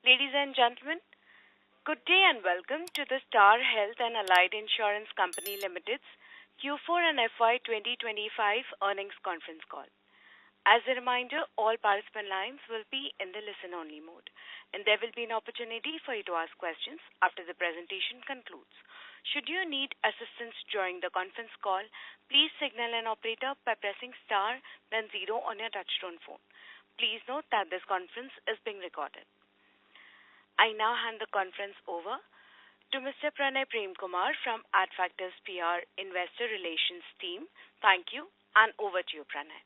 Ladies and gentlemen, good day and welcome to the Star Health and Allied Insurance Company Limited's Q4 and FY2025 earnings conference call. As a reminder, all participant lines will be in the listen-only mode, and there will be an opportunity for you to ask questions after the presentation concludes. Should you need assistance during the conference call, please signal an operator by pressing star then 0 on your touchtone phone. Please note that this conference is being recorded. I now hand the conference over to Mr. Pranay Premkumar from Adfactors PR Investor Relations team. Thank you, and over to you, Pranay.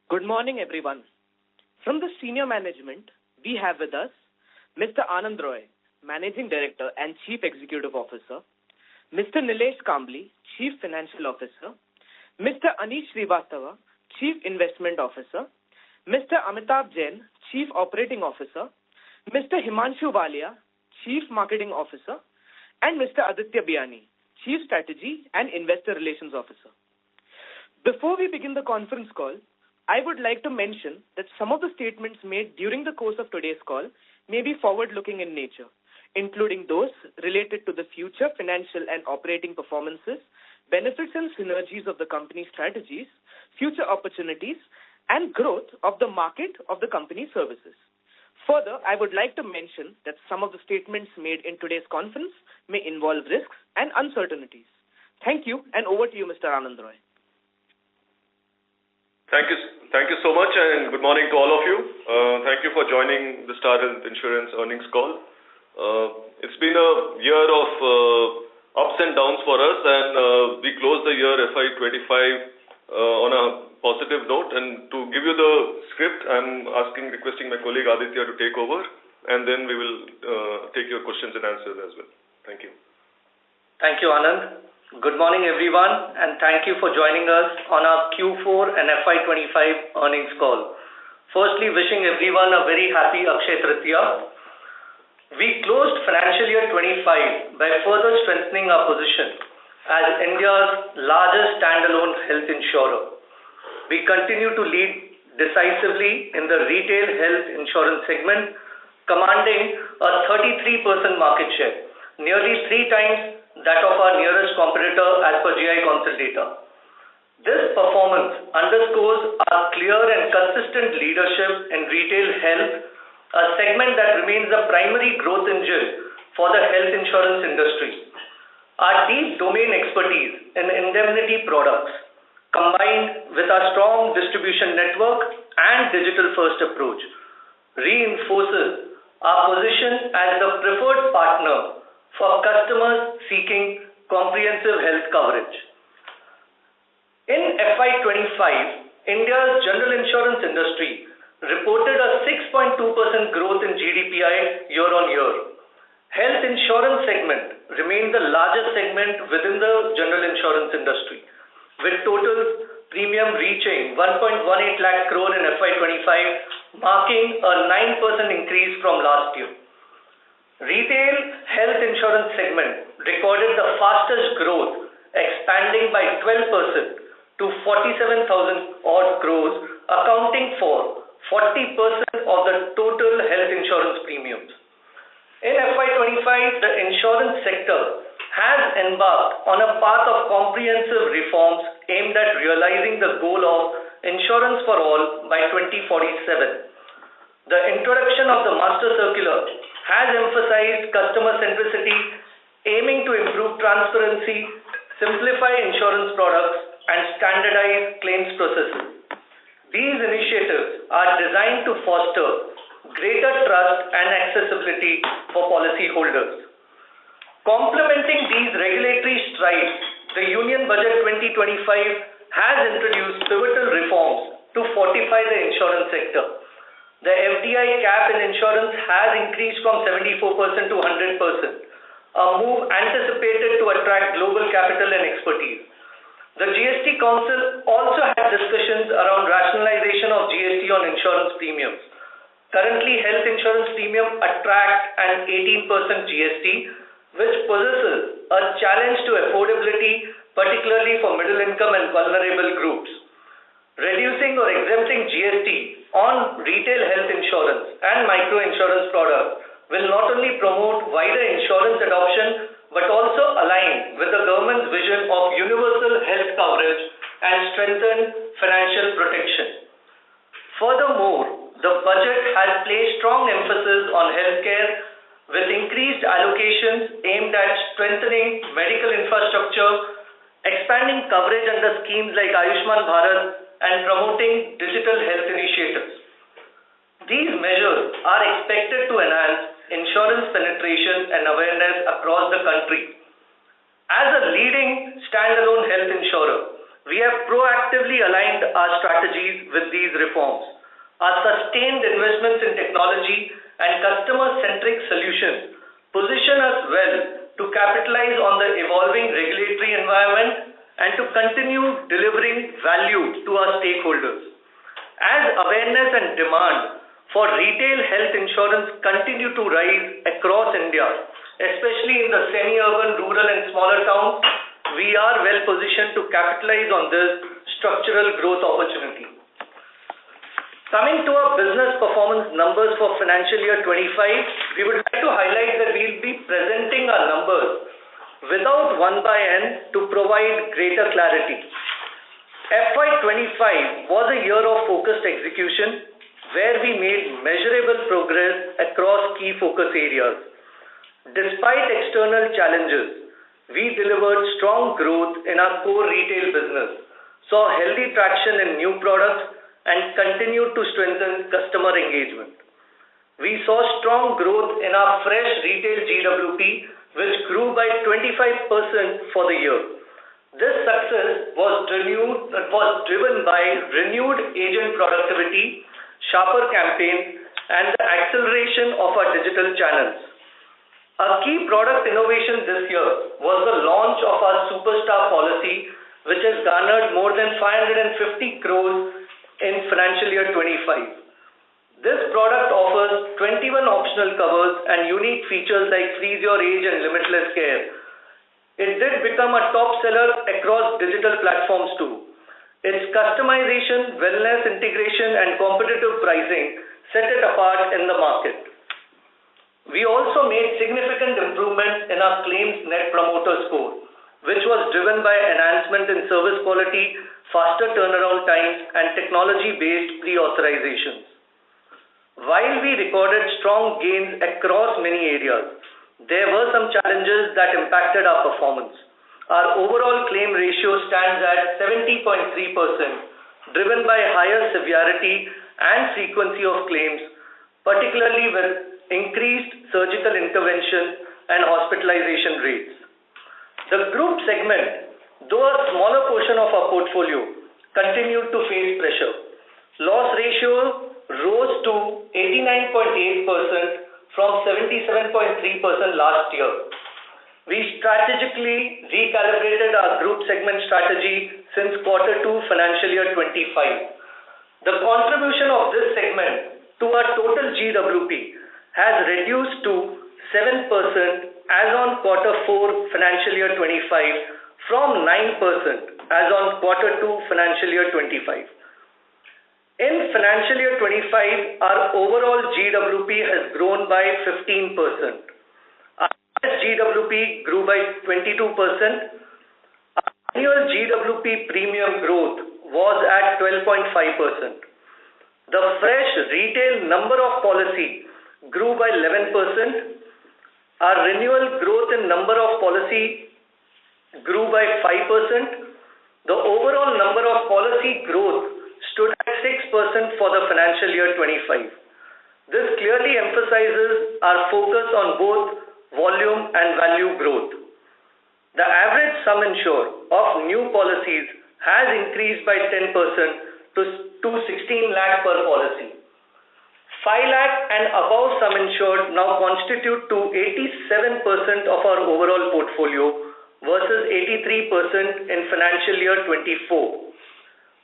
Good morning, everyone. From the senior management, we have with us Mr. Anand Roy, Managing Director and Chief Executive Officer, Mr. Nilesh Kambli, Chief Financial Officer, Mr. Anish Srivastava, Chief Investment Officer, Mr. Amitabh Jain, Chief Operating Officer, Mr. Himanshu Walia, Chief Marketing Officer, and Mr. Aditya Biani, Chief Strategy and Investor Relations Officer. Before we begin the conference call, I would like to mention that some of the statements made during the course of today's call may be forward-looking in nature, including those related to the future financial and operating performances, benefits and synergies of the company's strategies, future opportunities, and growth of the market of the company's services. Further, I would like to mention that some of the statements made in today's conference may involve risks and uncertainties. Thank you, and over to you, Mr. Anand Roy. Thank you so much, and good morning to all of you. Thank you for joining the Star Health Insurance earnings call. It's been a year of ups and downs for us, and we closed the year FY25 on a positive note. And to give you the script, I'm requesting my colleague Aditya to take over, and then we will take your questions and answers as well. Thank you. Thank you, Anand. Good morning, everyone, and thank you for joining us on our Q4 and FY25 earnings call. Firstly, wishing everyone a very happy Akshay Tritiya. We closed financial year 25 by further strengthening our position as India's largest standalone health insurer. We continue to lead decisively in the retail health insurance segment, commanding a 33% market share, nearly 3 times that of our nearest competitor as per GI Council data. This performance underscores our clear and consistent leadership in retail health, a segment that remains a primary growth engine for the health insurance industry. Our deep domain expertise in indemnity products, combined with our strong distribution network and digital-first approach, reinforces our position as the preferred partner for customers seeking comprehensive health coverage. In FY25, India's general insurance industry reported a 6.2% growth in GDPI year-on-year. Health insurance segment remained the largest segment within the general insurance industry, with total premium reaching 1.18 lakh crore in FY25, marking a 9% increase from last year. Retail health insurance segment recorded the fastest growth, expanding by 12% to 47,000 odd crores, accounting for 40% of the total health insurance premiums. In FY25, the insurance sector has embarked on a path of comprehensive reforms aimed at realizing the goal of insurance for all by 2047. The introduction of the Master Circular has emphasized customer centricity, aiming to improve transparency, simplify insurance products, and standardize claims processes. These initiatives are designed to foster greater trust and accessibility for policyholders. Complementing these regulatory strides, the Union Budget 2025 has introduced pivotal reforms to fortify the insurance sector. The FDI cap in insurance has increased from 74% to 100%, a move anticipated to attract global capital and expertise. The GST Council also had discussions around rationalization of GST on insurance premiums. Currently, health insurance premium attracts an 18% GST, which poses a challenge to affordability, particularly for middle income and vulnerable groups. Reducing or exempting GST on retail health insurance and micro insurance products will not only promote wider insurance adoption but also align with the government's vision of universal health coverage and strengthen financial protection. Furthermore, the budget has placed strong emphasis on healthcare with increased allocations aimed at strengthening medical infrastructure, expanding coverage under schemes like Ayushman Bharat, and promoting digital health initiatives. These measures are expected to enhance insurance penetration and awareness across the country. As a leading standalone health insurer, we have proactively aligned our strategies with these reforms. Our sustained investments in technology and customer-centric solutions position us well to capitalize on the evolving regulatory environment and to continue delivering value to our stakeholders. As awareness and demand for retail health insurance continue to rise across India, especially in the semi-urban, rural and smaller towns, we are well positioned to capitalize on this structural growth opportunity. Coming to our business performance numbers for financial year 25, we would like to highlight that we will be presenting our numbers without 1/n to provide greater clarity. FY25 was a year of focused execution where we made measurable progress across key focus areas. Despite external challenges, we delivered strong growth in our core retail business, saw healthy traction in new products, and continued to strengthen customer engagement. We saw strong growth in our fresh retail GWP, which grew by 25% for the year. This success was driven by renewed agent productivity, sharper campaigns, and the acceleration of our digital channels. A key product innovation this year was the launch of our Superstar policy, which has garnered more than 550 crores in financial year 25. This product offers 21 optional covers and unique features like freeze your age and limitless care. It did become a top seller across digital platforms too. Its customization, wellness integration and competitive pricing set it apart in the market. We also made significant improvements in our claims net promoter score, which was driven by enhancement in service quality, faster turnaround times and technology-based pre-authorizations. While we recorded strong gains across many areas, there were some challenges that impacted our performance. Our overall claim ratio stands at 70.3%, driven by higher severity and frequency of claims, particularly with increased surgical intervention and hospitalization rates. The group segment, though a smaller portion of our portfolio, continued to face pressure. Loss ratio rose to 89.8% from 77.3% last year. We strategically recalibrated our group segment strategy since Q2 financial year 25. The contribution of this segment to our total GWP has reduced to 7% as on Q4 financial year 25 from 9% as on Q2 financial year 25. In financial year 25, our overall GWP has grown by 15%. Our GWP grew by 22%. Our annual GWP premium growth was at 12.5%. The fresh retail number of policy grew by 11%. Our renewal growth in number of policy grew by 5%. The overall number of policy growth stood at 6% for the financial year 25. This clearly emphasizes our focus on both volume and value growth. The average sum insured of new policies has increased by 10% to 16 lakh per policy. 5 lakh and above sum insured now constitute to 87% of our overall portfolio versus 83% in financial year 24.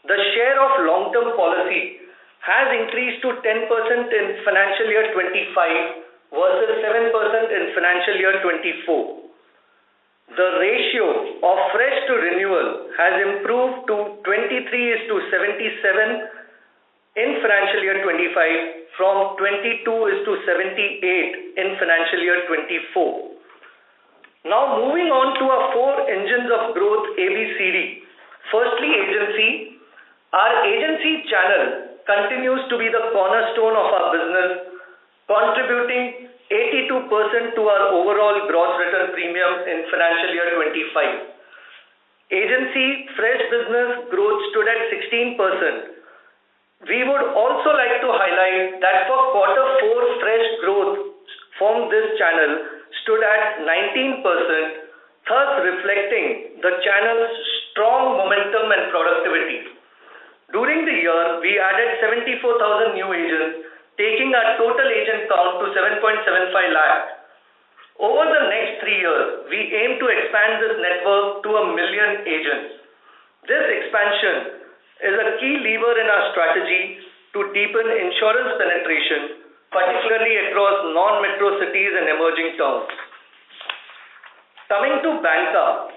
The share of long-term policy has increased to 10% in financial year 25 versus 7% in financial year 24. The ratio of fresh to renewal has improved to 23:77 in financial year 25 from 22:78 in financial year 24. Now moving on to our four engines of growth ABCD. Firstly, agency. Our agency channel continues to be the cornerstone of our business, contributing 82% to our overall gross written premium in financial year 25. Agency fresh business growth stood at 16%. We would also like to highlight that for quarter 4, fresh growth from this channel stood at 19%, thus reflecting the channel's strong momentum and productivity. During the year, we added 74,000 new agents, taking our total agent count to 7.75 lakh. Over the next 3 years, we aim to expand this network to 1 million agents. This expansion is a key lever in our strategy to deepen insurance penetration, particularly across non-metro cities and emerging towns. Coming to Banca.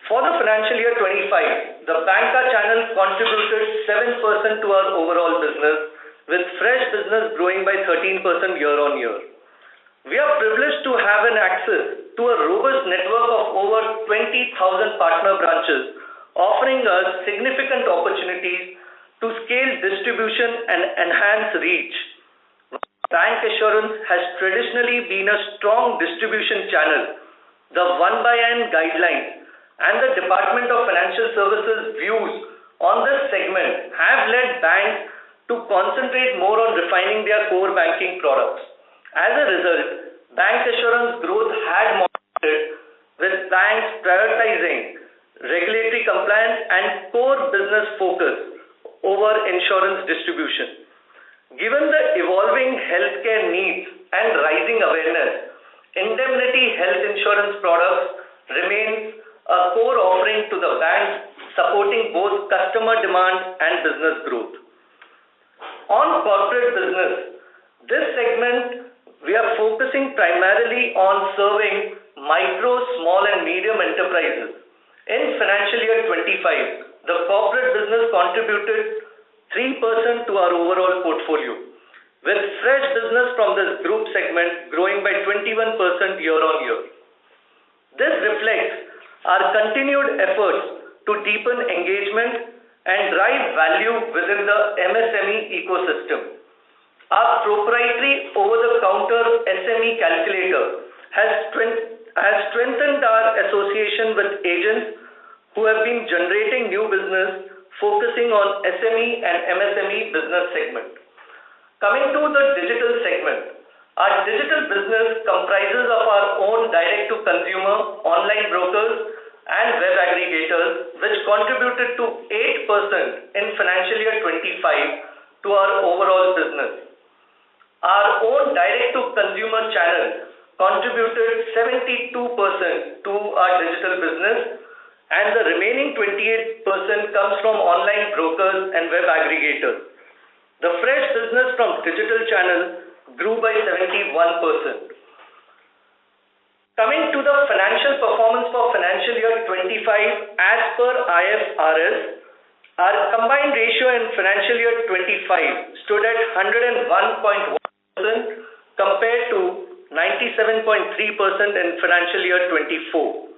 For the financial year 25, the Banca channel contributed 7% to our overall business, with fresh business growing by 13% year-on-year. We are privileged to have an access to a robust network of over 20,000 partner branches, offering us significant opportunities to scale distribution and enhance reach. Bank assurance has traditionally been a strong distribution channel. The 1/N guidelines and the Department of Financial Services views on this segment have led banks to concentrate more on refining their core banking products. As a result, bank assurance growth had moderated, with banks prioritizing regulatory compliance and core business focus over insurance distribution. Given the evolving healthcare needs and rising awareness, indemnity health insurance products remains a core offering to the banks, supporting both customer demand and business growth. On corporate business, this segment we are focusing primarily on serving micro, small and medium enterprises. In financial year 25, the corporate business contributed 3% to our overall portfolio, with fresh business from this group segment growing by 21% year-on-year. This reflects our continued efforts to deepen engagement and drive value within the MSME ecosystem. Our proprietary over-the-counter SME calculator has strengthened our association with agents who have been generating new business, focusing on SME and MSME business segment. Coming to the digital segment, our digital business comprises of our own direct-to-consumer online brokers and web aggregators, which contributed to 8% in financial year 25 to our overall business. Our own direct-to-consumer channel contributed 72% to our digital business, and the remaining 28% comes from online brokers and web aggregators. The fresh business from digital channel grew by 71%. Coming to the financial performance for financial year 25 as per IFRS, our combined ratio in financial year 25 stood at 101.1% compared to 97.3% in financial year 24.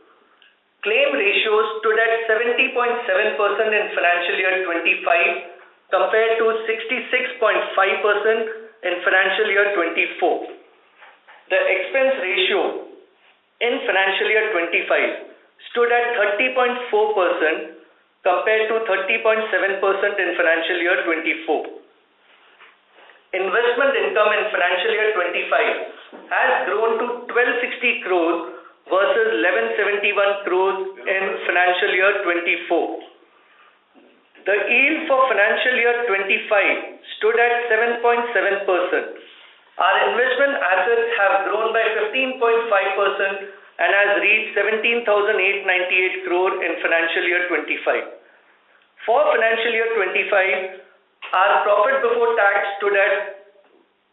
Claim ratios stood at 70.7% in financial year 25 compared to 66.5% in financial year 24. The expense ratio in financial year 25 stood at 30.4% compared to 30.7% in financial year 24. Investment income in financial year 25 has grown to 1260 crores versus 1171 crores in financial year 24. The yield for financial year 25 stood at 7.7%. Our investment assets have grown by 15.5% and has reached 17,898 crore in financial year 25. For financial year 25, our profit before tax stood at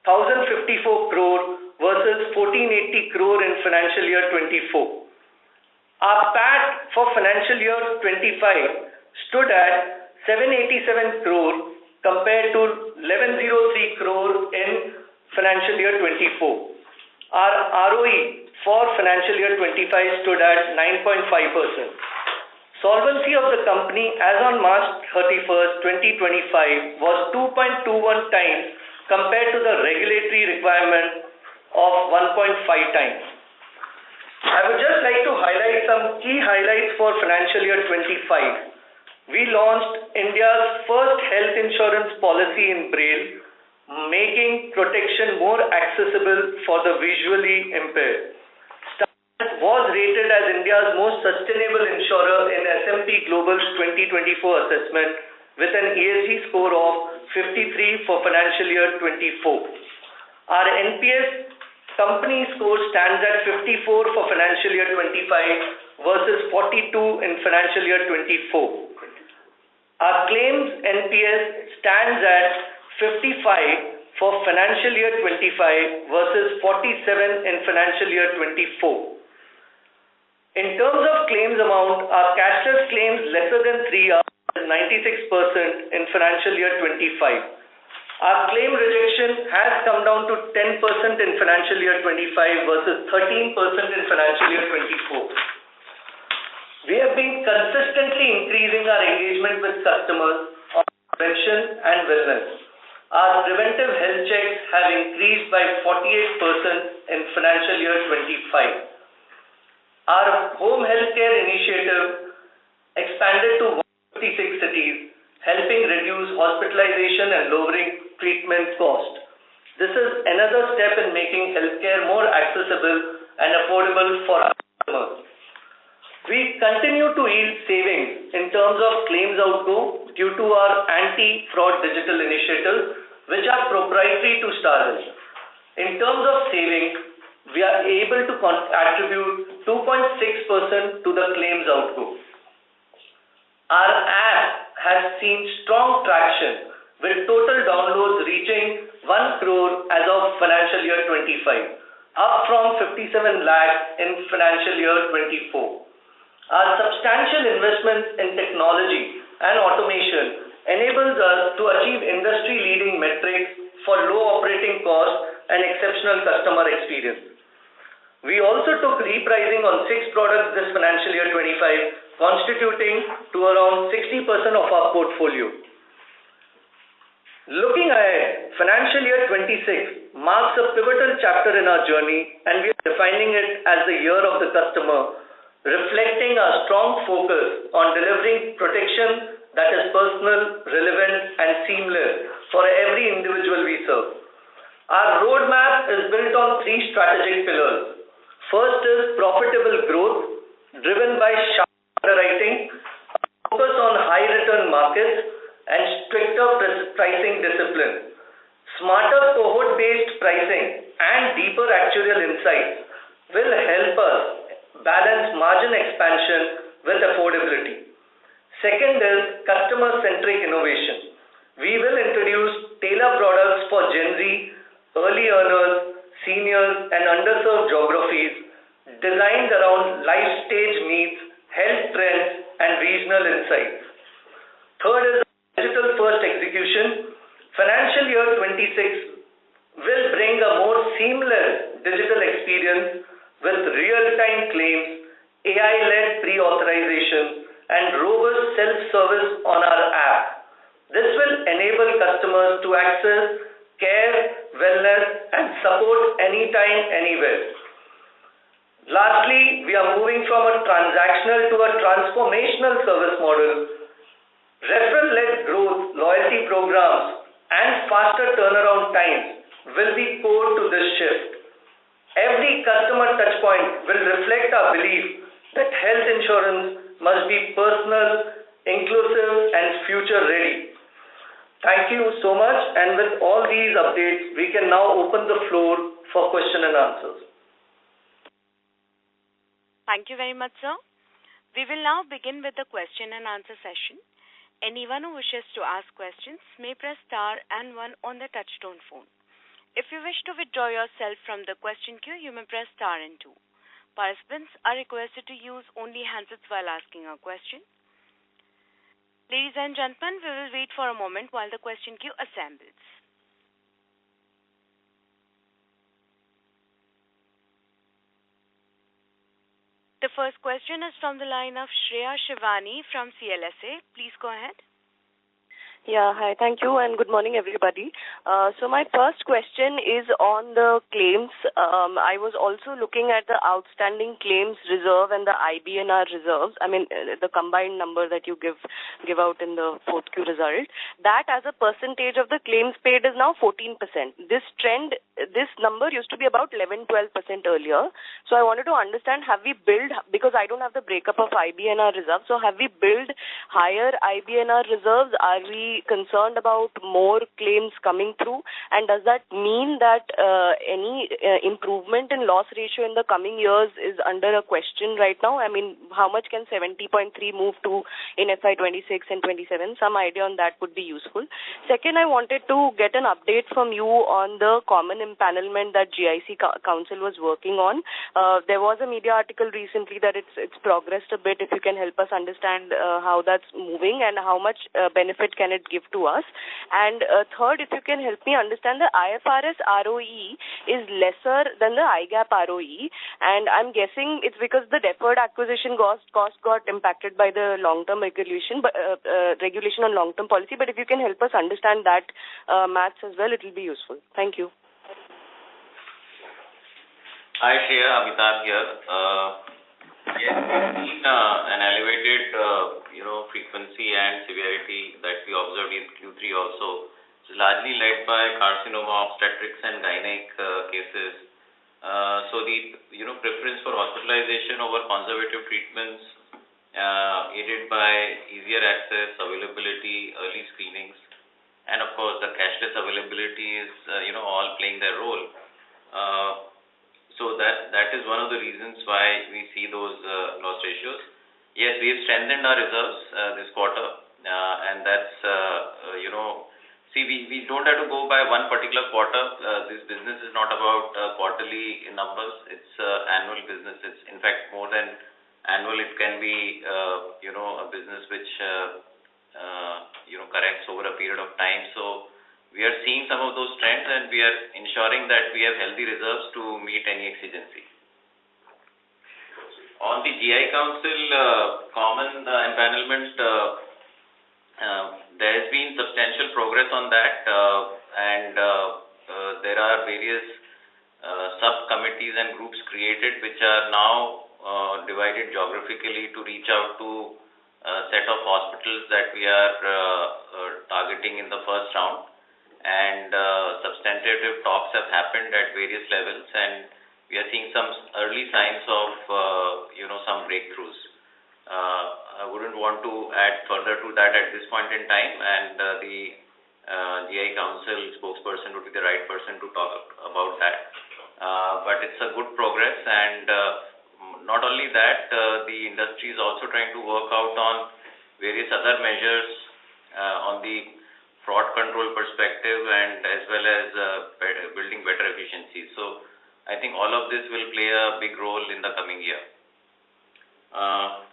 1,054 crore versus 1,480 crore in financial year 24. Our PAT for financial year 25 stood at 787 crore compared to 1103 crore in financial year 24. Our ROE for financial year 25 stood at 9.5%. Solvency of the company as on March 31st, 2025 was 2.21 times compared to the regulatory requirement of 1.5 times. I would just like to highlight some key highlights for financial year 25. We launched India's first health insurance policy in Braille, making protection more accessible for the visually impaired. Star was rated as India's most sustainable insurer in S&P Global's 2024 assessment with an ESG score of 53 for financial year 24. Our NPS company score stands at 54 for financial year 25 versus 42 in financial year 24. Our claims NPS stands at 55 for financial year 25 versus 47 in financial year 24. In terms of claims amount, our cashless claims lesser than 3 hours is 96% in financial year 25. Our claim rejection has come down to 10% in financial year 25 versus 13% in financial year 24. We have been consistently increasing our engagement with customers on prevention and wellness. Our preventive health checks have increased by 48% in financial year 25. Our home healthcare initiative expanded to 156 cities, helping reduce hospitalization and lowering treatment cost. This is another step in making healthcare more accessible and affordable for our customers. We continue to yield savings in terms of claims outgo due to our anti-fraud digital initiatives, which are proprietary to Star Health. In terms of savings, we are able to attribute 2.6% to the claims outgo. Our app has seen strong traction with total downloads reaching 1 crore as of financial year 25, up from 57 lakh in financial year 24. Our substantial investments in technology and automation enables us to achieve industry-leading metrics for low operating costs and exceptional customer experience. We also took repricing on 6 products this financial year 25, constituting to around 60% of our portfolio. Looking ahead, financial year 26 marks a pivotal chapter in our journey, and we are defining it as the year of the customer, reflecting our strong focus on delivering protection that is personal, relevant, and seamless for every individual we serve. Our roadmap is built on 3 strategic pillars. First is profitable growth, driven by sharp underwriting, focus on high return markets, and stricter pricing discipline. Smarter cohort-based pricing and deeper actuarial insights will help us balance margin expansion with affordability. Second is customer-centric innovation. We will introduce tailored products for Gen Z, early earners, seniors, and underserved geographies, designed around life stage needs, health trends, and regional insights. Third is digital-first execution. Financial year 26 will bring a more seamless digital experience with real-time claims, AI-led pre-authorization, and robust self-service on our app. This will enable customers to access care, wellness, and support anytime, anywhere. Lastly, we are moving from a transactional to a transformational service model. Referral-led growth, loyalty programs, and faster turnaround times will be core to this shift. Every customer touchpoint will reflect our belief that health insurance must be personal, inclusive, and future-ready. Thank you so much, and with all these updates, we can now open the floor for question and answers. Thank you very much, sir. We will now begin with the question and answer session. Anyone who wishes to ask questions may press star and 1 on the touchtone phone. If you wish to withdraw yourself from the question queue, you may press star and 2. Participants are requested to use only handsets while asking a question. Ladies and gentlemen, we will wait for a moment while the question queue assembles. The first question is from the line of Shreya Shivani from CLSA. Please go ahead. Yeah, hi. Thank you and good morning, everybody. So my first question is on the claims. I was also looking at the outstanding claims reserve and the IBNR reserves. I mean, the combined number that you give out in the 4Q result. That as a percentage of the claims paid is now 14%. This number used to be about 11-12% earlier. So I wanted to understand, have we billed, because I don't have the breakup of IBNR reserves, so have we billed higher IBNR reserves? Are we concerned about more claims coming through, and does that mean that any improvement in loss ratio in the coming years is under a question right now? I mean, how much can 70.3 move to in FY26 and 27? Some idea on that would be useful. Second, I wanted to get an update from you on the common empanelment that GIC Council was working on. There was a media article recently that it's progressed a bit. If you can help us understand how that's moving and how much benefit can it give to us. And third, if you can help me understand, the IFRS ROE is lesser than the IGAP ROE, and I'm guessing it's because the deferred acquisition cost got impacted by the long-term regulation on long-term policy. But if you can help us understand that maths as well, it will be useful. Thank you. Hi Shreya, Amitabh here. Yes, we've seen an elevated frequency and severity that we observed in Q3 also. It's largely led by carcinoma, obstetrics and gynec cases. So the preference for hospitalization over conservative treatments, aided by easier access, availability, early screenings, and of course the cashless availability is all playing their role. So that is one of the reasons why we see those loss ratios. Yes, we have strengthened our reserves this quarter, and that's we don't have to go by one particular quarter. This business is not about quarterly numbers. It's annual business. It's in fact more than annual. It can be a business which corrects over a period of time. So we are seeing some of those trends, and we are ensuring that we have healthy reserves to meet any exigency. On the GI Council common empanelment, there has been substantial progress on that, and there are various subcommittees and groups created which are now divided geographically to reach out to a set of hospitals that we are targeting in the first round. And substantive talks have happened at various levels, and we are seeing some early signs of some breakthroughs. I wouldn't want to add further to that at this point in time, and the GI Council spokesperson would be the right person to talk about that. But it's a good progress, and not only that, the industry is also trying to work out on various other measures on the fraud control perspective, and as well as building better efficiency. So I think all of this will play a big role in the coming year.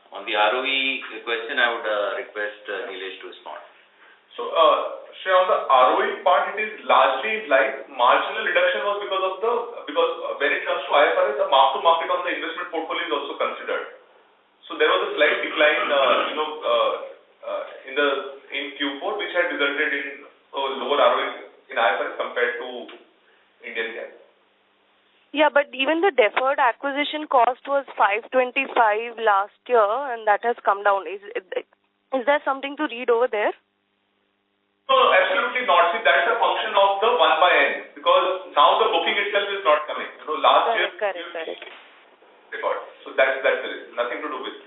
On the ROE question, I would request Nilesh to respond. So, Shreya, on the ROE part, it is largely like marginal reduction was because when it comes to IFRS, the mark to market on the investment portfolio is also considered. So there was a slight decline, in Q4, which had resulted in lower ROE in IFRS compared to Indian GAAP. Yeah, but even the deferred acquisition cost was 525 last year, and that has come down. Is there something to read over there? No, absolutely not. See, that's a function of the 1/n, because now the booking itself is not coming. Last year, Correct. Record. So that's the reason. Nothing to do with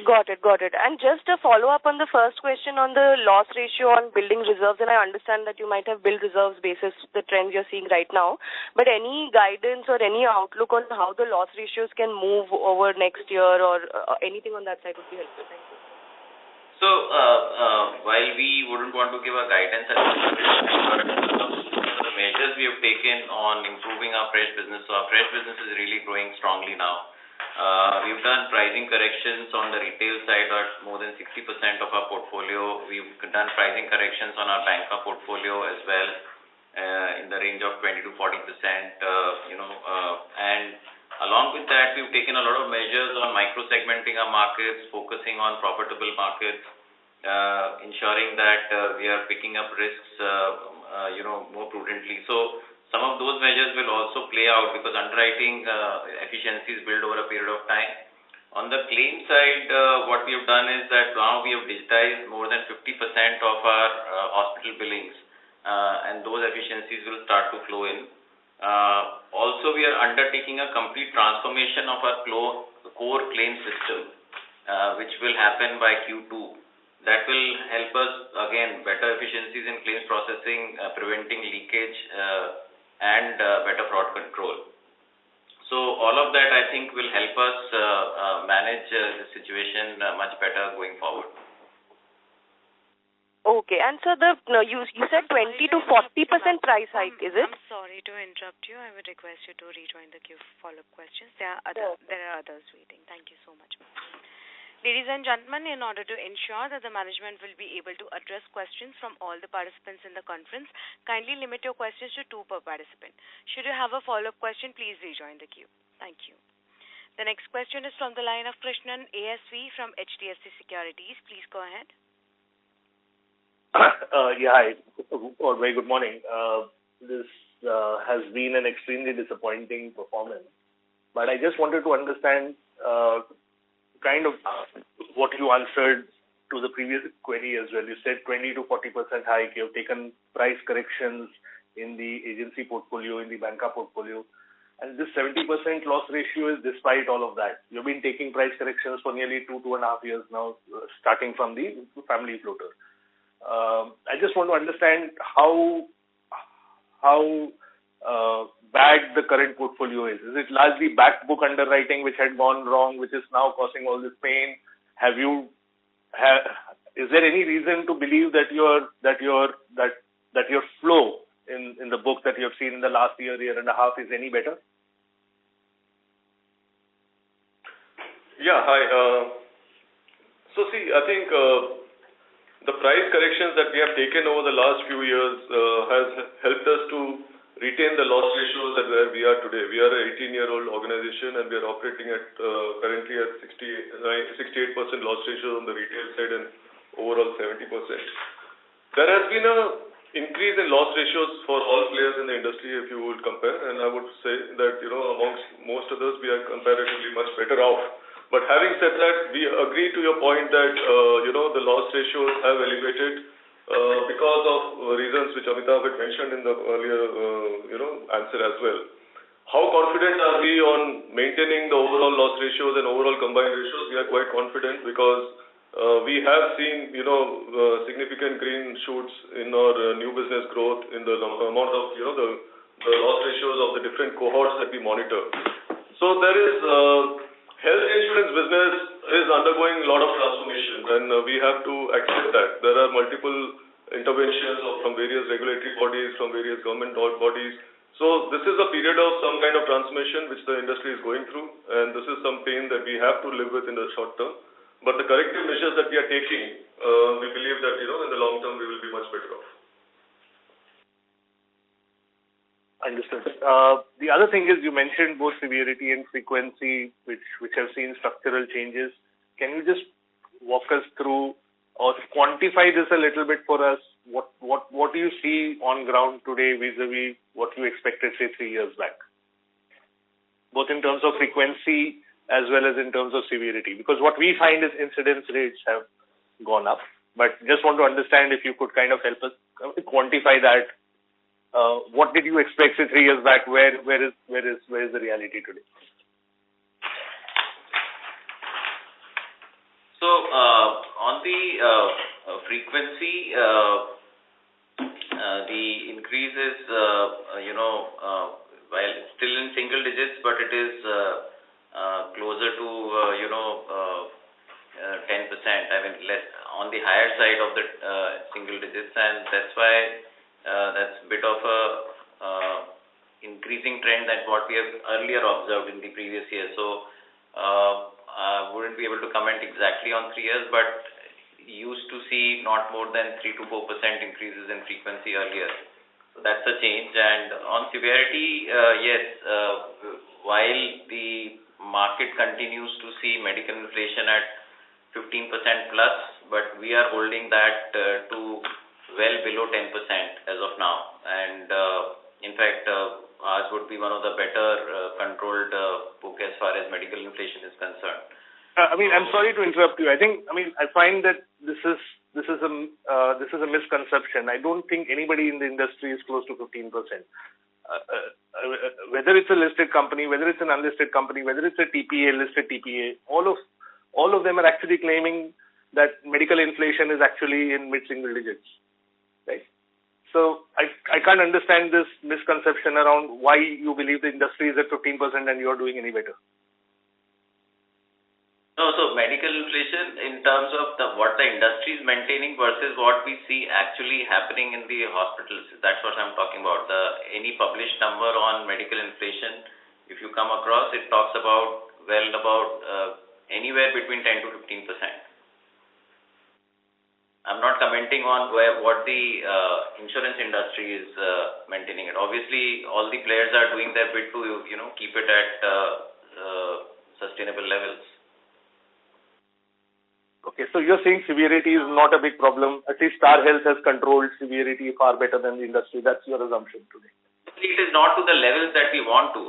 Got it. And just a follow-up on the first question on the loss ratio on building reserves, and I understand that you might have built reserves basis the trends you're seeing right now, but any guidance or any outlook on how the loss ratios can move over next year or anything on that side would be helpful. Thank you. So, while we wouldn't want to give a guidance at this point, measures we have taken on improving our fresh business. So our fresh business is really growing strongly now. We've done pricing corrections on the retail side at more than 60% of our portfolio. We've done pricing corrections on our banca portfolio as well, in the range of 20 to 40%. And along with that, we've taken a lot of measures on micro-segmenting our markets, focusing on profitable markets, ensuring that we are picking up risks, more prudently. So some of those measures will also play out because underwriting efficiencies build over a period of time. On the claim side, what we have done is that now we have digitized more than 50% of our hospital billings, and those efficiencies will start to flow in. Also, we are undertaking a complete transformation of our core claim system, which will happen by Q2. That will help us, again, better efficiencies in claims processing, preventing leakage, and better fraud control. So all of that, I think, will help us manage the situation much better going forward. Okay, and so you said 20 to 40% price hike, is it? I'm sorry to interrupt you. I would request you to rejoin the queue for follow-up questions. There are others waiting. Thank you so much. Ladies and gentlemen, in order to ensure that the management will be able to address questions from all the participants in the conference, kindly limit your questions to 2 per participant. Should you have a follow-up question, please rejoin the queue. Thank you. The next question is from the line of Krishnan ASV from HDFC Securities. Please go ahead. Hi. Very good morning. This has been an extremely disappointing performance, but I just wanted to understand kind of what you answered to the previous query as well. You said 20 to 40% hike. You have taken price corrections in the agency portfolio, in the banca portfolio, and this 70% loss ratio is despite all of that. You've been taking price corrections for nearly 2.5 years now, starting from the family floater. I just want to understand how bad the current portfolio is. Is it largely back book underwriting which had gone wrong, which is now causing all this pain? Is there any reason to believe that your flow in the book that you have seen in the last year and a half is any better? Yeah, hi. So see, I think the price corrections that we have taken over the last few years has helped us to retain the loss ratios at where we are today. We are an 18-year-old organization and we are operating at currently at 68% loss ratios on the retail side and overall 70%. There has been an increase in loss ratios for all players in the industry if you would compare, and I would say that amongst most others we are comparatively much better off. But having said that, we agree to your point that the loss ratios have elevated because of reasons which Amitabh had mentioned in the earlier answer as well. How confident are we on maintaining the overall loss ratios and overall combined ratios? We are quite confident because we have seen significant green shoots in our new business growth in the amount of the loss ratios of the different cohorts that we monitor. So there is health insurance business is undergoing a lot of transformation, and we have to accept that. There are multiple interventions from various regulatory bodies, from various government bodies. So this is a period of some kind of transformation which the industry is going through, and this is some pain that we have to live with in the short term. But the corrective measures that we are taking, we believe that in the long term we will be much better off. Understood. The other thing is you mentioned both severity and frequency, which have seen structural changes. Can you just walk us through or quantify this a little bit for us? What do you see on ground today vis-a-vis what you expected, say, 3 years back? Both in terms of frequency as well as in terms of severity. Because what we find is incidence rates have gone up. But just want to understand if you could kind of help us quantify that. What did you expect, say, 3 years back? Where is the reality today? So on the frequency, the increase is while still in single digits, but it is closer to 10%. I mean, less on the higher side of the single digits, and that's why that's a bit of a increasing trend than what we have earlier observed in the previous year. So I wouldn't be able to comment exactly on 3 years, but used to see not more than 3 to 4% increases in frequency earlier. So that's a change. And on severity, yes, while the market continues to see medical inflation at 15% plus, but we are holding that to well below 10% as of now. And in fact, ours would be one of the better controlled book as far as medical inflation is concerned. I'm sorry to interrupt you. I find that this is a misconception. I don't think anybody in the industry is close to 15%. Whether it's a listed company, whether it's an unlisted company, whether it's a TPA, listed TPA, all of them are actually claiming that medical inflation is actually in mid-single digits, right? So I can't understand this misconception around why you believe the industry is at 15% and you are doing any better. No, so medical inflation in terms of what the industry is maintaining versus what we see actually happening in the hospitals. That's what I'm talking about. Any published number on medical inflation, if you come across, it talks about anywhere between 10 to 15%. I'm not commenting on what the insurance industry is maintaining it. Obviously, all the players are doing their bit to keep it at sustainable levels. Okay, so you're saying severity is not a big problem. At least Star Health has controlled severity far better than the industry. That's your assumption today. It is not to the levels that we want to.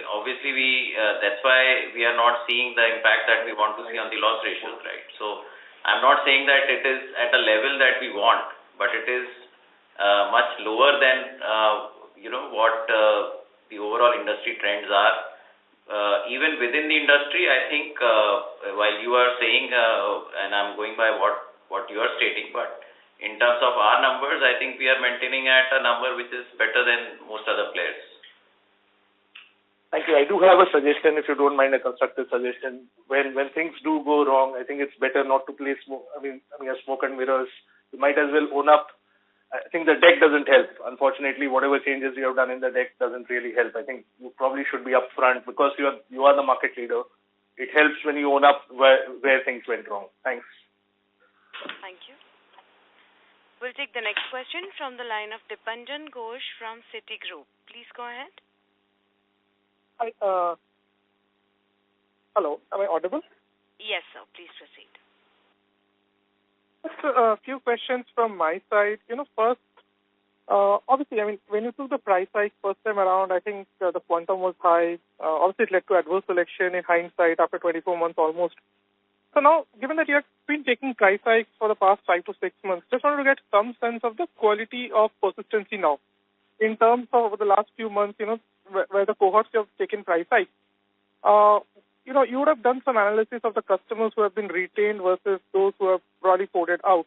Obviously, that's why we are not seeing the impact that we want to see on the loss ratios, right? So I'm not saying that it is at a level that we want, but it is much lower than what the overall industry trends are. Even within the industry, I think while you are saying, and I'm going by what you are stating, but in terms of our numbers, I think we are maintaining at a number which is better than most other players. Thank you. I do have a suggestion, if you don't mind, a constructive suggestion. When things do go wrong, I think it's better not to play smoke and mirrors. You might as well own up. I think the deck doesn't help. Unfortunately, whatever changes you have done in the deck doesn't really help. I think you probably should be upfront because you are the market leader. It helps when you own up where things went wrong. Thanks. Thank you. We'll take the next question from the line of Dipanjan Ghosh from Citigroup. Please go ahead. Hi. Hello. Am I audible? Yes, sir. Please proceed. Just a few questions from my side. First, obviously, when you took the price hike first time around, I think the quantum was high. Obviously, it led to adverse selection in hindsight after 24 months almost. So now, given that you have been taking price hikes for the past 5 to 6 months, just wanted to get some sense of the quality of persistency now. In terms of over the last few months, where the cohorts you have taken price hikes, you would have done some analysis of the customers who have been retained versus those who have broadly faded out.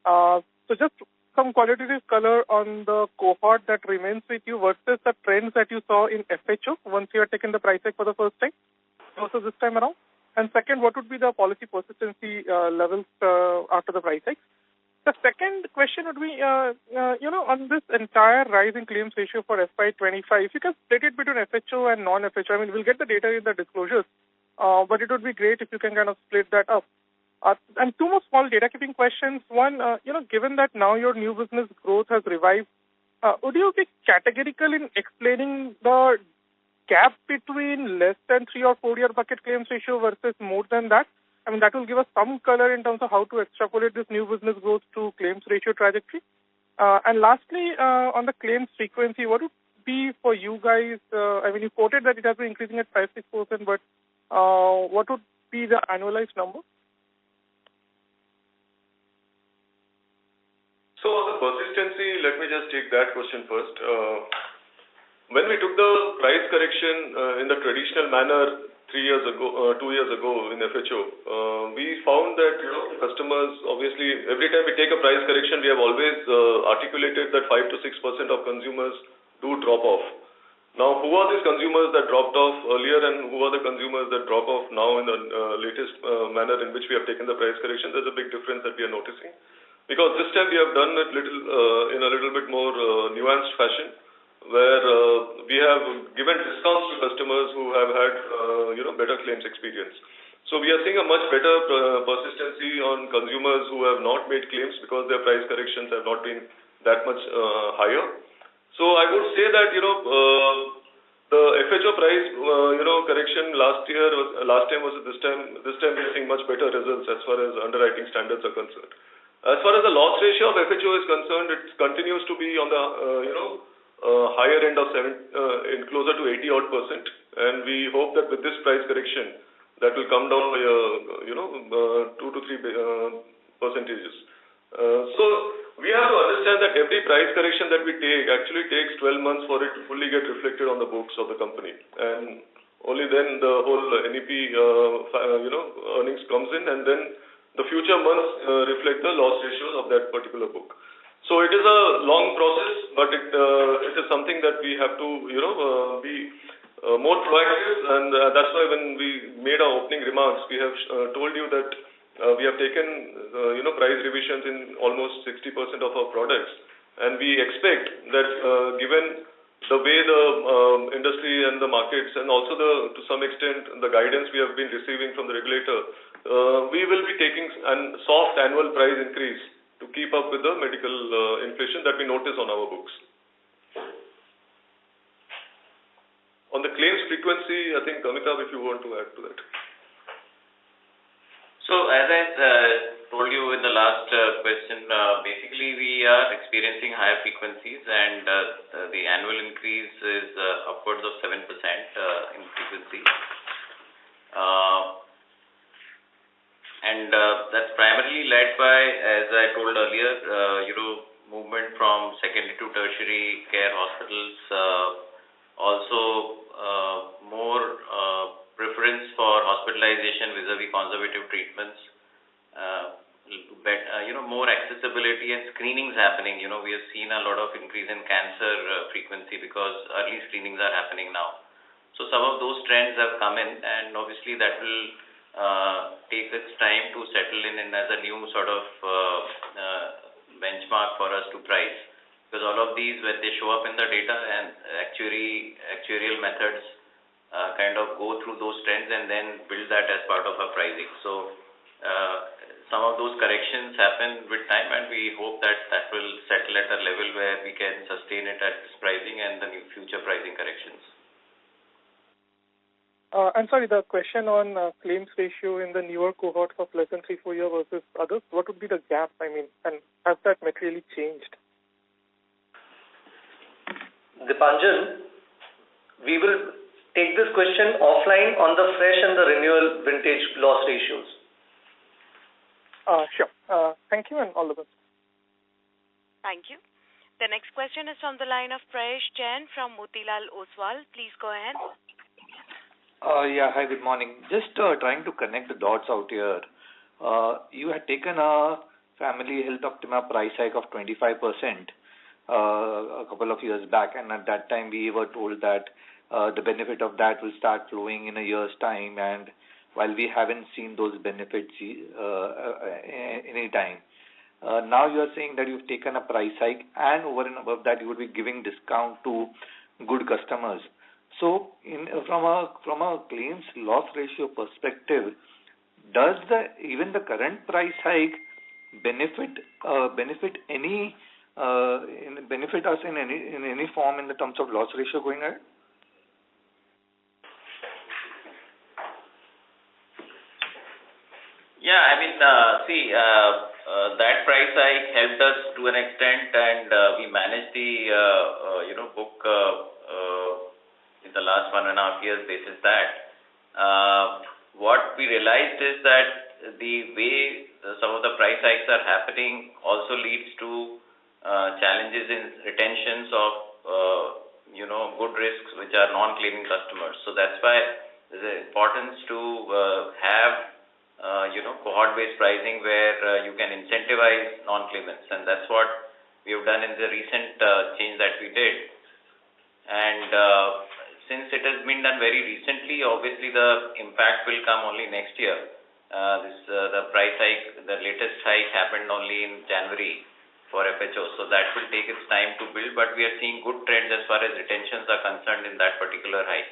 So just some qualitative color on the cohort that remains with you versus the trends that you saw in FHO once you had taken the price hike for the first time versus this time around. And second, what would be the policy persistency levels after the price hike? The second question would be, on this entire rise in claims ratio for FY25, if you can split it between FHO and non-FHO. We'll get the data in the disclosures, but it would be great if you can kind of split that up. And two more small data keeping questions. One, given that now your new business growth has revived, would you be categorical in explaining the gap between less than 3 or 4 year bucket claims ratio versus more than that? That will give us some color in terms of how to extrapolate this new business growth to claims ratio trajectory. And lastly, on the claims frequency, what would be for you guys? You quoted that it has been increasing at 5-6%, but what would be the annualized number? So on the persistency, let me just take that question first. When we took the price correction in the traditional manner 2 years ago in FHO, we found that customers, obviously, every time we take a price correction, we have always articulated that 5 to 6% of consumers do drop off. Now, who are these consumers that dropped off earlier and who are the consumers that drop off now in the latest manner in which we have taken the price correction? There's a big difference that we are noticing. Because this time we have done it in a little bit more nuanced fashion. where we have given discounts to customers who have had better claims experience. So we are seeing a much better persistency on consumers who have not made claims because their price corrections have not been that much higher. So I would say that the FHO price correction last time was this time we are seeing much better results as far as underwriting standards are concerned. As far as the loss ratio of FHO is concerned, it continues to be on the higher end of closer to 80-odd%, and we hope that with this price correction, that will come down by 2 to 3 percentages. So we have to understand that every price correction that we take actually takes 12 months for it to fully get reflected on the books of the company, and only then the whole NEP earnings comes in, and then the future months reflect the loss ratios of that particular book. So it is a long process, but it is something that we have to be more proactive, and that's why when we made our opening remarks, we have told you that we have taken price revisions in almost 60% of our products, and we expect that given the way the industry and the markets, and also to some extent the guidance we have been receiving from the regulator, we will be taking a soft annual price increase to keep up with the medical inflation that we notice on our books. On the claims frequency, I think Amitabh, if you want to add to that. So as I told you in the last question, basically we are experiencing higher frequencies, and the annual increase is upwards of 7% in frequency. And that's primarily led by, as I told earlier, movement from secondary to tertiary care hospitals, also more preference for hospitalization vis-a-vis conservative treatments, more accessibility and screenings happening. We have seen a lot of increase in cancer frequency because early screenings are happening now. So some of those trends have come in, and obviously that will take its time to settle in and as a new sort of benchmark for us to price, because all of these, when they show up in the data, and actuarial methods kind of go through those trends and then build that as part of our pricing. So some of those corrections happen with time, and we hope that that will settle at a level where we can sustain it at this pricing and the new future pricing corrections. I'm sorry, the question on claims ratio in the newer cohorts of less than 3-4 years versus others, what would be the gap? And has that materially changed? Dipanjan, we will take this question offline on the fresh and the renewal vintage loss ratios. Sure. Thank you, and all the best. Thank you. The next question is from the line of Prayesh Jain from Motilal Oswal. Please go ahead. Hi, good morning. Just trying to connect the dots out here. You had taken a family health Optima price hike of 25% a couple of years back, and at that time we were told that the benefit of that will start flowing in a year's time, and while we haven't seen those benefits any time. Now you are saying that you've taken a price hike, and over and above that you would be giving discount to good customers. So from a claims loss ratio perspective, does even the current price hike benefit us in any form in the terms of loss ratio going ahead? That price hike helped us to an extent, and we managed the book in the last 1.5 years basis that. What we realized is that the way some of the price hikes are happening also leads to challenges in retentions of good risks which are non-claiming customers. So that's why there's an importance to have cohort-based pricing where you can incentivize non-claimants, and that's what we have done in the recent change that we did. And since it has been done very recently, obviously the impact will come only next year. The price hike, the latest hike happened only in January, for FHO. So that will take its time to build, but we are seeing good trends as far as retentions are concerned in that particular hike.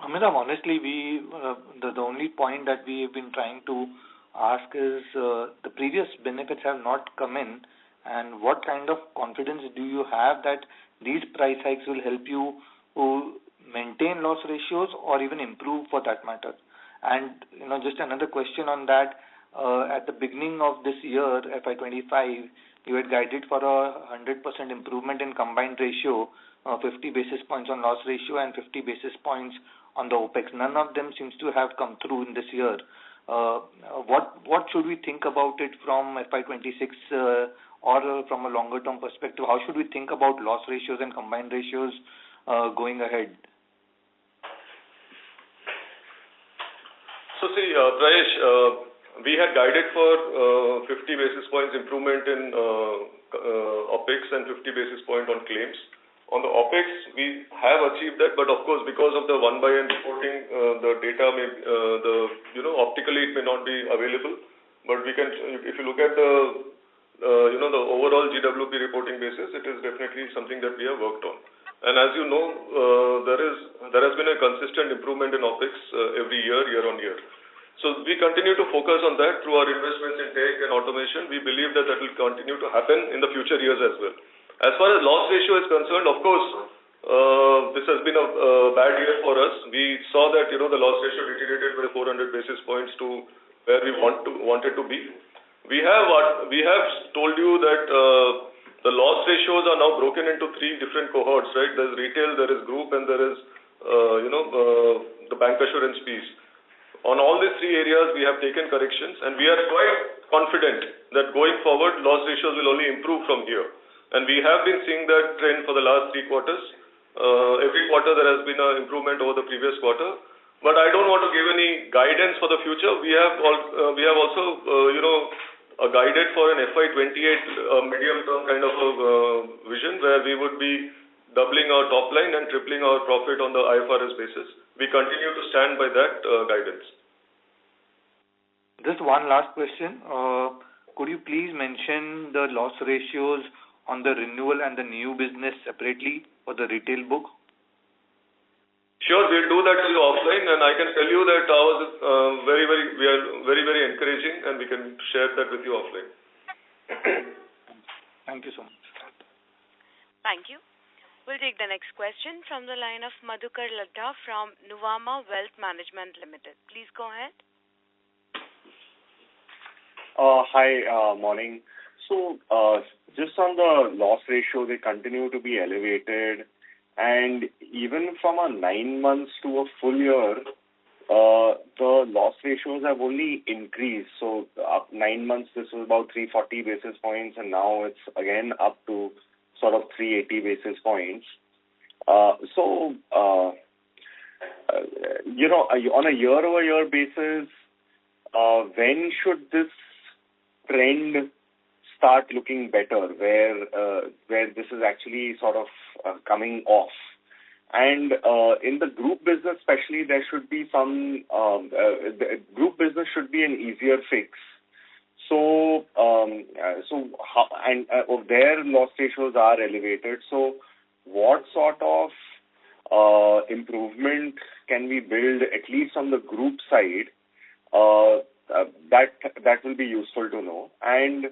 Amitabh, honestly, the only point that we have been trying to ask is the previous benefits have not come in, and what kind of confidence do you have that these price hikes will help you to maintain loss ratios or even improve for that matter? And just another question on that. At the beginning of this year, FY25, you had guided for a 100% improvement in combined ratio, 50 basis points on loss ratio and 50 basis points on the OPEX. None of them seems to have come through in this year. What should we think about it from FY26 or from a longer term perspective? How should we think about loss ratios and combined ratios going ahead? So see, Prayesh, we had guided for 50 basis points improvement in OPEX and 50 basis point on claims. On the OPEX, we have achieved that, but of course, because of the 1/n reporting, the data may, optically it may not be available. But we can, if you look at the, the overall GWP reporting basis, it is definitely something that we have worked on. And as you know, there has been a consistent improvement in OPEX every year on year. So we continue to focus on that through our investments in tech and automation. We believe that will continue to happen in the future years as well. As far as loss ratio is concerned, of course, this has been a bad year for us. We saw that, the loss ratio deteriorated by 400 basis points to where we wanted to be. We have told you that the loss ratios are now broken into three different cohorts, right? There's retail, there is group, and there is, the bank assurance piece. On all these three areas, we have taken corrections, and we are quite confident that going forward, loss ratios will only improve from here. And we have been seeing that trend for the last 3 quarters. Every quarter there has been an improvement over the previous quarter. But I don't want to give any guidance for the future. We have also, guided for an FY28 medium-term kind of a vision where we would be doubling our top line and tripling our profit on the IFRS basis. We continue to stand by that guidance. Just one last question. Could you please mention the loss ratios on the renewal and the new business separately for the retail book? Sure, we'll do that to you offline, and I can tell you that ours is we are very encouraging, and we can share that with you offline. Thank you so much. Thank you. We'll take the next question from the line of Madhukar Ladha from Nuvama Wealth Management Limited. Please go ahead. Hi, morning. So, just on the loss ratio, they continue to be elevated, and even from a 9 months to a full year, the loss ratios have only increased. So, up 9 months, this was about 340 basis points, and now it's again up to sort of 380 basis points. On a year-over-year basis, when should this trend start looking better, where this is actually sort of coming off? And in the group business especially, there should be some, the group business should be an easier fix. So their loss ratios are elevated. So what sort of improvement can we build, at least on the group side? That will be useful to know. And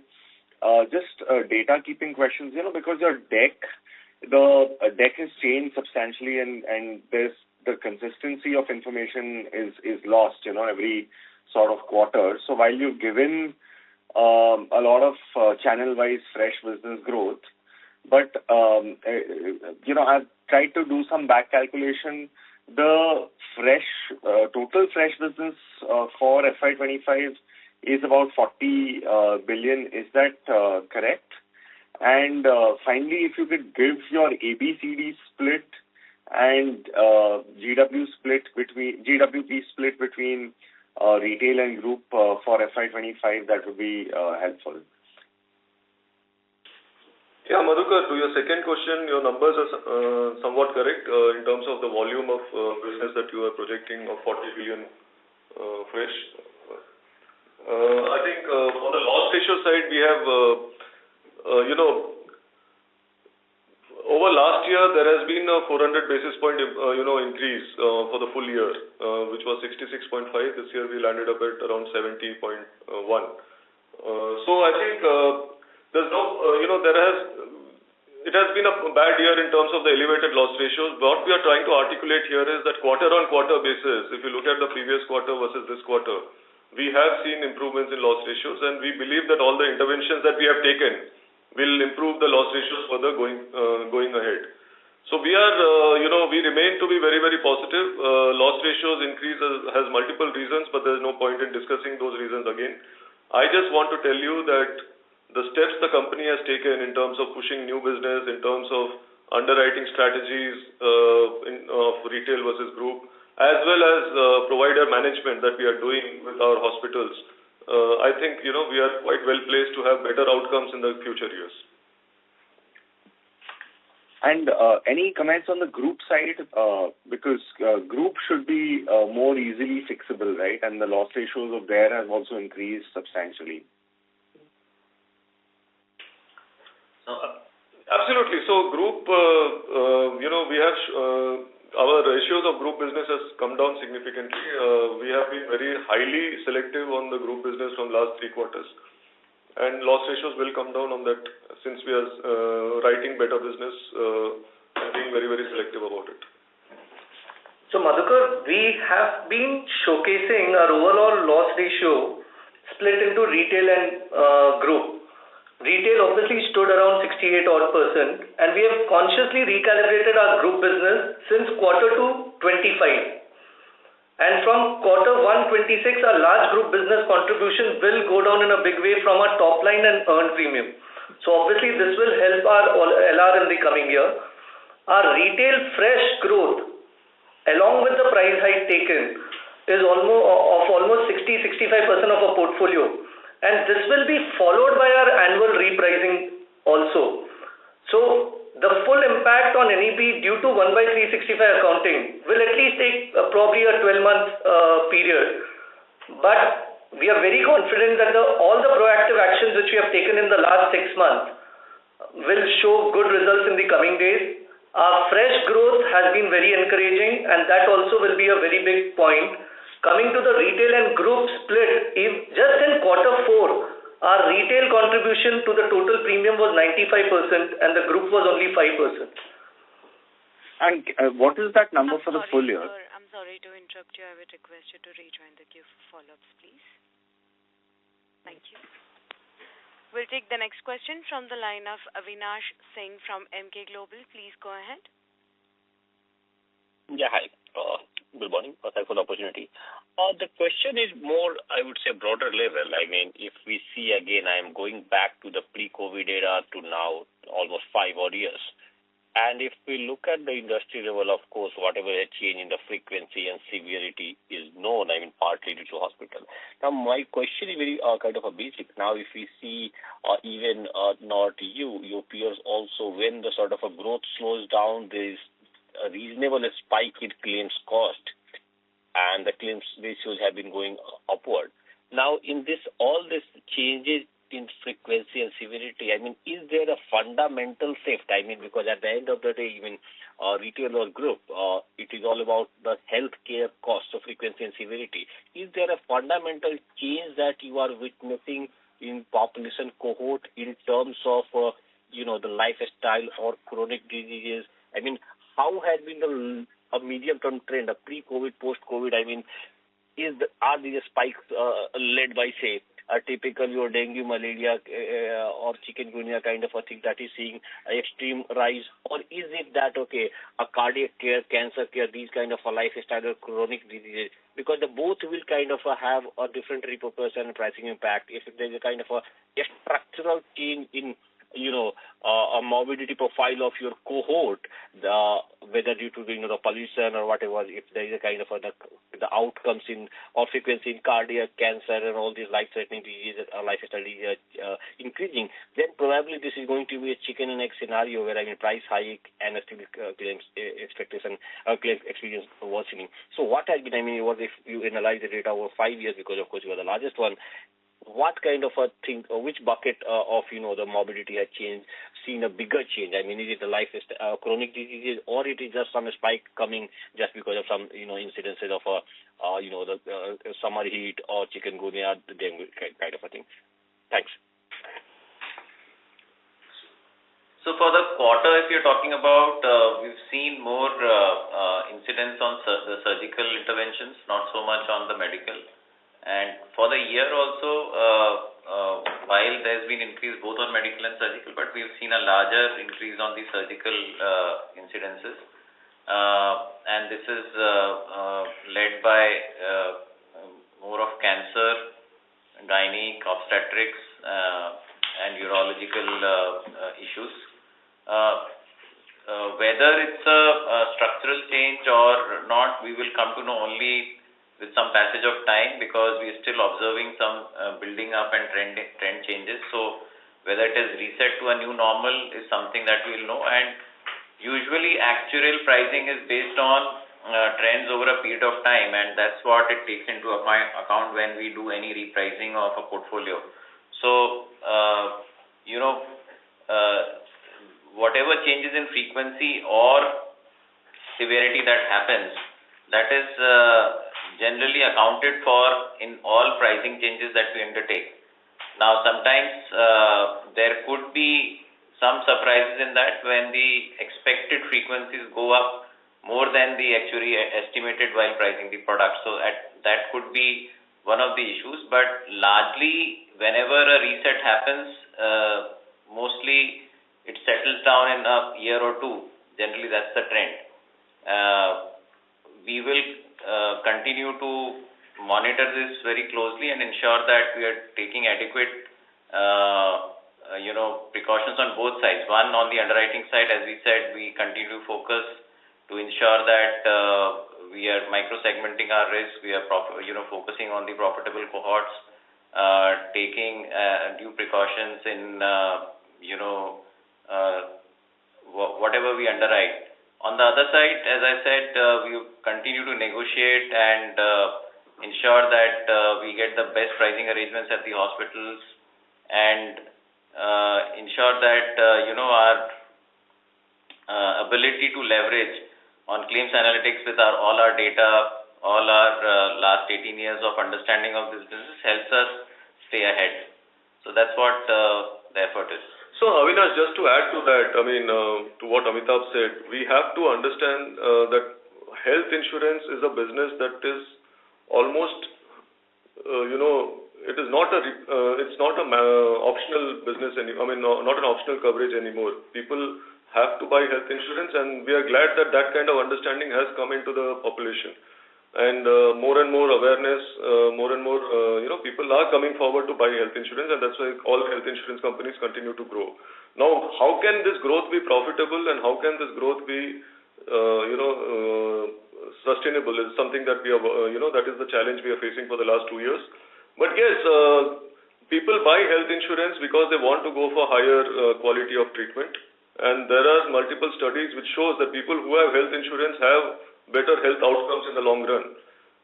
just data keeping questions, because your the deck has changed substantially, and there's the consistency of information is lost, every sort of quarter. So while you've given a lot of channel-wise fresh business growth, but I've tried to do some back calculation. The total fresh business for FY25 is about 40 billion. Is that correct? And finally, if you could give your ABCD split and GWP split between retail and group for FY25, that would be helpful. Yeah, Madhukar, to your second question, your numbers are somewhat correct in terms of the volume of business that you are projecting of 40 billion fresh. I think on the loss ratio side, we have, over last year, there has been a 400 basis point, increase for the full year, which was 66.5. This year we landed up at around 70.1. So I think there's no, it has been a bad year in terms of the elevated loss ratios. What we are trying to articulate here is that quarter-on-quarter basis, if you look at the previous quarter versus this quarter, we have seen improvements in loss ratios, and we believe that all the interventions that we have taken will improve the loss ratios further going ahead. So we are, we remain to be very, very positive. Loss ratios increase has multiple reasons, but there is no point in discussing those reasons again. I just want to tell you that the steps the company has taken in terms of pushing new business, in terms of underwriting strategies of retail versus group, as well as provider management that we are doing with our hospitals, I think, we are quite well placed to have better outcomes in the future years. And any comments on the group side? Because group should be more easily fixable, right? And the loss ratios of there have also increased substantially. Absolutely. So group, we have our ratios of group business has come down significantly. We have been very highly selective on the group business from last 3 quarters. And loss ratios will come down on that since we are writing better business and being very, very selective about it. So Madhukar, we have been showcasing our overall loss ratio split into retail and group. Retail obviously stood around 68% and we have consciously recalibrated our group business since Q2 25. And from Q1 26, our large group business contribution will go down in a big way from our top line and earned premium. So obviously this will help our LR in the coming year. Our retail fresh growth along with the price hike taken is almost 60-65% of our portfolio. And this will be followed by our annual repricing also. So the full impact on NEP due to 1/365 accounting will at least take probably a 12-month period. But we are very confident that all the proactive actions which we have taken in the last 6 months will show good results in the coming days. Our fresh growth has been very encouraging and that also will be a very big point. Coming to the retail and group split, just in Q4, our retail contribution to the total premium was 95% and the group was only 5%. And what is that number for the full year? Sir, I'm sorry to interrupt you. I would request you to rejoin the queue for follow-ups, please. Thank you. We'll take the next question from the line of Avinash Singh from Emkay Global. Please go ahead. Yeah, hi. Good morning. Thanks for the opportunity. The question is more, I would say, broader level. I mean, if we see again, I am going back to the pre-COVID era to now almost 5 odd years. And if we look at the industry level, of course, whatever has changed in the frequency and severity is known, I mean, partly due to hospital. Now, my question is very kind of a basic. Now, if we see even not your peers also, when the sort of a growth slows down, there is a reasonable spike in claims cost and the claims ratios have been going upward. Now, in this, all this changes in frequency and severity, I mean, is there a fundamental shift? I mean, because at the end of the day, even retail or group, it is all about the healthcare cost of frequency and severity. Is there a fundamental change that you are witnessing in population cohort in terms of, the lifestyle or chronic diseases? I mean, how has been a medium-term trend, a pre-COVID, post-COVID? I mean, are these spikes led by, say, a typical your dengue, malaria, or chikungunya kind of a thing that is seeing an extreme rise? Or is it that, a cardiac care, cancer care, these kind of a lifestyle or chronic diseases? Because the both will kind of have a different repercussion and pricing impact. If there is a kind of a structural change in a morbidity profile of your cohort, whether due to the pollution or whatever, if there is a kind of the outcomes in or frequency in cardiac, cancer, and all these life-threatening diseases, lifestyle diseases increasing, then probably this is going to be a chicken and egg scenario where price hike and still claims expectation, claims experience worsening. So what has been, was if you analyze the data over 5 years, because of course you are the largest one, what kind of a thing, or which bucket of the morbidity has seen a bigger change? I mean, is it a chronic diseases, or it is just some spike coming just because of some incidences of the summer heat or chikungunya, the dengue kind of a thing? Thanks. So for the quarter, if you're talking about, we've seen more incidents on the surgical interventions, not so much on the medical. And for the year also, while there's been increase both on medical and surgical, but we've seen a larger increase on the surgical incidences. And this is led by more of cancer, gynec, obstetrics, and urological issues. Whether it's a structural change or not, we will come to know only with some passage of time, because we are still observing some building up and trend changes. So whether it is reset to a new normal is something that we'll know. And usually actuarial pricing is based on trends over a period of time, and that's what it takes into account when we do any repricing of a portfolio. So whatever changes in frequency or severity that happens, that is generally accounted for in all pricing changes that we undertake. Now, sometimes there could be some surprises in that when the expected frequencies go up more than the actually estimated while pricing the product. So that could be one of the issues. But largely, whenever a reset happens, mostly it settles down in a year or two. Generally, that's the trend. We will continue to monitor this very closely and ensure that we are taking adequate precautions on both sides. One, on the underwriting side, as we said, we continue to focus to ensure that we are micro-segmenting our risk. We are focusing on the profitable cohorts, taking due precautions in whatever we underwrite. On the other side, as I said, we continue to negotiate and ensure that we get the best pricing arrangements at the hospitals, and ensure that our ability to leverage on claims analytics with all our data, all our last 18 years of understanding of this business helps us stay ahead. So that's what the effort is. So, Avinash, just to add to that, to what Amitabh said, we have to understand that health insurance is a business that is almost, it is not it's not a optional business anymore. Not an optional coverage anymore. People have to buy health insurance, and we are glad that that kind of understanding has come into the population. And more and more awareness, more and more, people are coming forward to buy health insurance, and that's why all health insurance companies continue to grow. Now, how can this growth be profitable, and how can this growth be, sustainable is something that we have, that is the challenge we are facing for the last 2 years. But yes, people buy health insurance because they want to go for higher quality of treatment, and there are multiple studies which shows that people who have health insurance have better health outcomes in the long run.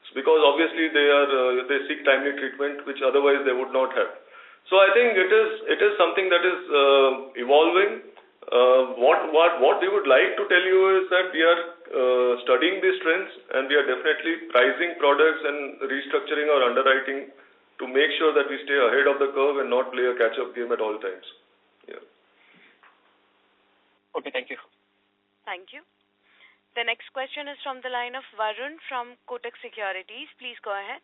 It's because obviously they seek timely treatment, which otherwise they would not have. So I think it is something that is evolving. What we would like to tell you is that we are studying these trends, and we are definitely pricing products and restructuring our underwriting to make sure that we stay ahead of the curve and not play a catch-up game at all times. Yeah. Okay, thank you. Thank you. The next question is from the line of Varun from Kotak Securities. Please go ahead.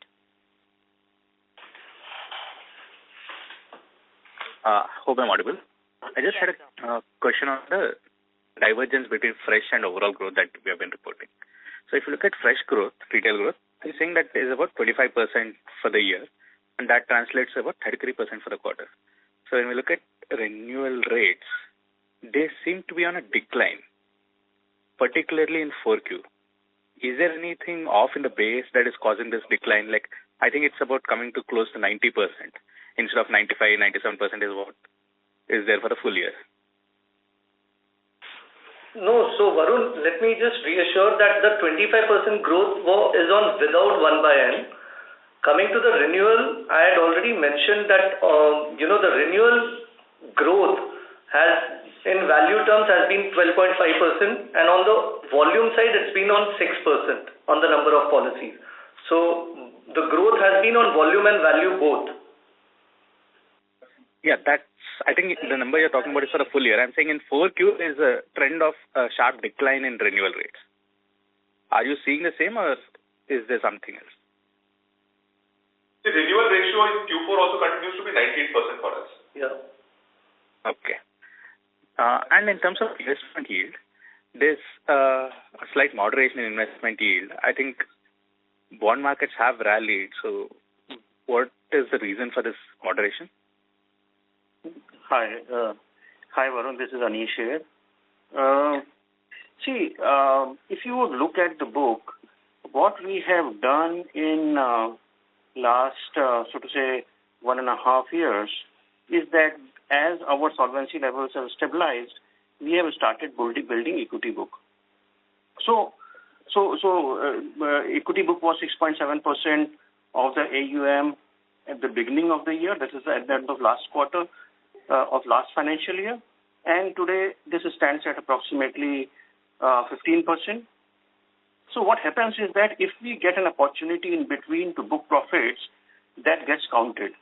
Hope I'm audible. I just had a question on the divergence between fresh and overall growth that we have been reporting. So if you look at fresh growth, retail growth, you're saying that is about 25% for the year, and that translates to about 33% for the quarter. So when we look at renewal rates, they seem to be on a decline, particularly in 4Q. Is there anything off in the base that is causing this decline? Like, I think it's about coming to close to 90% instead of 95, 97% is what is there for the full year. No, so Varun, let me just reassure that the 25% growth is on without 1/N. Coming to the renewal, I had already mentioned that the renewal growth has, in value terms, has been 12.5%, and on the volume side, it's been on 6% on the number of policies. So the growth has been on volume and value both. Yeah, I think the number you're talking about is for a full year. I'm saying in 4Q is a trend of a sharp decline in renewal rates. Are you seeing the same, or is there something else? The renewal ratio in Q4 also continues to be 98% for us. Yeah. Okay. And in terms of investment yield, there's a slight moderation in investment yield. I think bond markets have rallied. So what is the reason for this moderation? Hi, Varun. This is Anish here. If you would look at the book, what we have done in last, 1.5 years is that as our solvency levels have stabilized, we have started building equity book. So equity book was 6.7% of the AUM at the beginning of the year. That is at the end of last quarter of last financial year. And today, this stands at approximately 15%. So what happens is that if we get an opportunity in between to book profits, that gets counted.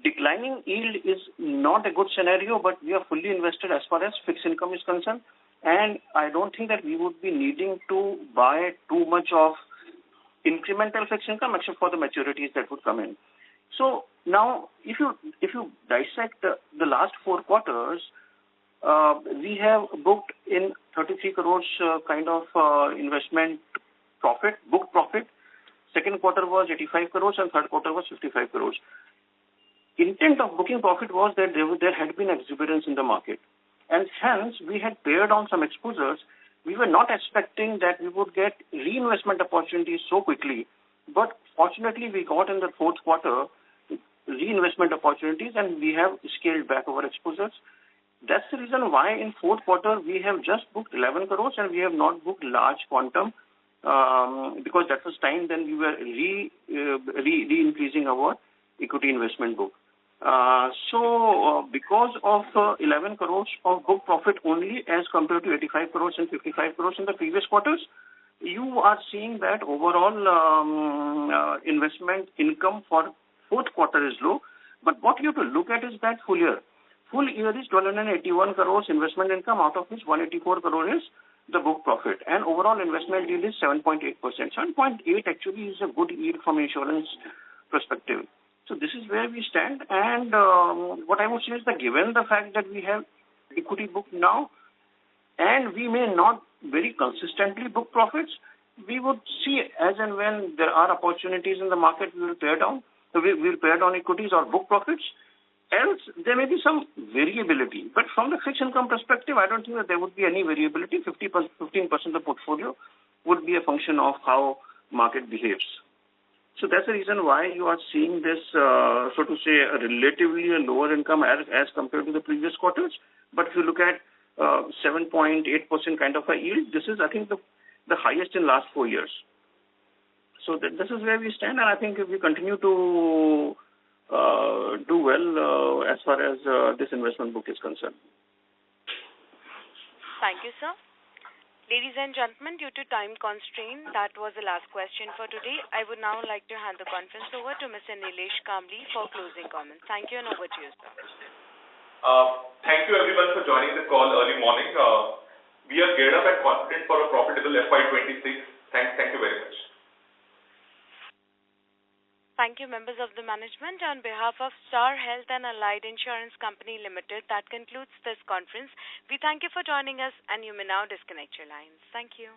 Declining yield is not a good scenario, but we are fully invested as far as fixed income is concerned. And I don't think that we would be needing to buy too much of incremental fixed income except for the maturities that would come in. So now, if you dissect the last 4 quarters, we have booked in 33 crores kind of investment profit, book profit. Second quarter was 85 crores and third quarter was 55 crores. Intent of booking profit was that there had been exuberance in the market. And hence, we had pared down some exposures. We were not expecting that we would get reinvestment opportunities so quickly. But fortunately, we got in the fourth quarter reinvestment opportunities and we have scaled back our exposures. That's the reason why in fourth quarter we have just booked 11 crores and we have not booked large quantum because that was time then we were re-increasing our equity investment book. Because of 11 crores of book profit only as compared to 85 crores and 55 crores in the previous quarters, you are seeing that overall investment income for fourth quarter is low. But what you have to look at is that full year. Full year is 1,281 crores investment income, out of which 184 crores is the book profit. And overall investment yield is 7.8%. 7.8 actually is a good yield from insurance perspective. So this is where we stand. And what I would say is that given the fact that we have equity book now, and we may not very consistently book profits, we would see as and when there are opportunities in the market, we will pare down. So we will pare down equities or book profits. Else, there may be some variability. But from the fixed income perspective, I don't think that there would be any variability. 15% of the portfolio would be a function of how market behaves. So that's the reason why you are seeing this, a relatively lower income as compared to the previous quarters. But if you look at 7.8% kind of a yield, this is, I think, the highest in last 4 years. So this is where we stand, and I think if we continue to do well as far as this investment book is concerned. Thank you, sir. Ladies and gentlemen, due to time constraint, that was the last question for today. I would now like to hand the conference over to Mr. Nilesh Kambli for closing comments. Thank you, and over to you, sir. Thank you everyone for joining the call early morning. We are geared up and confident for a profitable FY26. Thank you very much. Thank you, members of the management. On behalf of Star Health and Allied Insurance Company Limited, that concludes this conference. We thank you for joining us, and you may now disconnect your lines. Thank you.